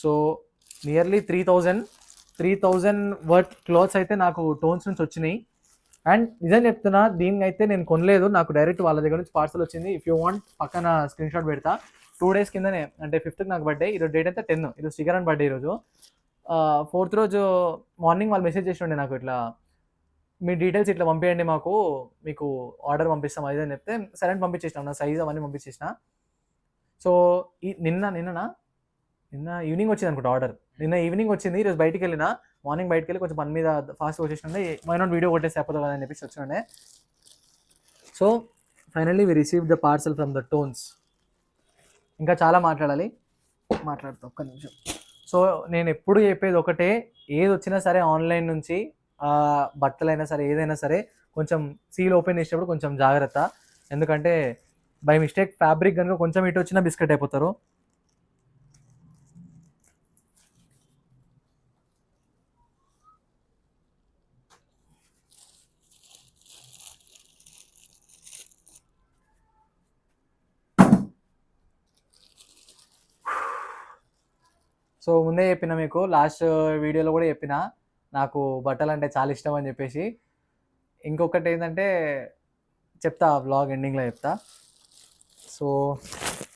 So nearly 3000 worth clothes అయితే నాకు tones నుంచి వచ్చినాయి. అండ్ నిజం చెప్తున్నా, దీనికి అయితే నేను కొనలేదు, నాకు డైరెక్ట్ వాళ్ళ దగ్గర నుంచి పార్సల్ వచ్చింది. ఇఫ్ యూ వాంట్ పక్కన స్క్రీన్ షాట్ పెడతా. 2 days కిందనే, అంటే 5th నాకు బర్త్డే, ఈరోజు డేట్ అయితే 10, ఈరోజు శ్రీకరణ్ బర్త్డే. ఈరోజు 4th రోజు మార్నింగ్ వాళ్ళు మెసేజ్ చేసి ఉండే నాకు, ఇట్లా మీ డీటెయిల్స్ ఇట్లా పంపించండి మాకు, మీకు ఆర్డర్ పంపిస్తాం అది అని చెప్తే సరే అని పంపించేసినాం. నా సైజ్ అవన్నీ పంపించేసిన. సో నిన్న ఈవినింగ్ వచ్చింది అనుకుంటా ఆర్డర్. నిన్న ఈవినింగ్ వచ్చింది. ఈరోజు బయటికి వెళ్ళిన, మార్నింగ్ బయటికి వెళ్ళి కొంచెం పని మీద ఫాస్ట్గా వచ్చేసినండే, మై నాట్ వీడియో కొట్టేసి అయిపోతుంది కదా అని చెప్పేసి వచ్చినండే. So finally we receive the parcel from the tones. ఇంకా చాలా మాట్లాడాలి, మాట్లాడతా ఒక్క నిమిషం. సో నేను ఎప్పుడు చెప్పేది ఒకటే, ఏది వచ్చినా సరే ఆన్లైన్ నుంచి, బట్టలైనా సరే ఏదైనా సరే కొంచెం సీల్ ఓపెన్ చేసేటప్పుడు కొంచెం జాగ్రత్త. ఎందుకంటే బై మిస్టేక్ ఫ్యాబ్రిక్ కనుక కొంచెం ఇటు వచ్చినా బిస్కెట్ అయిపోతారు. సో ముందే చెప్పిన మీకు, లాస్ట్ వీడియోలో కూడా చెప్పిన, నాకు బట్టలు అంటే చాలా ఇష్టం అని చెప్పేసి. ఇంకొకటి ఏంటంటే చెప్తా, వ్లాగ్ ఎండింగ్లో చెప్తా. సో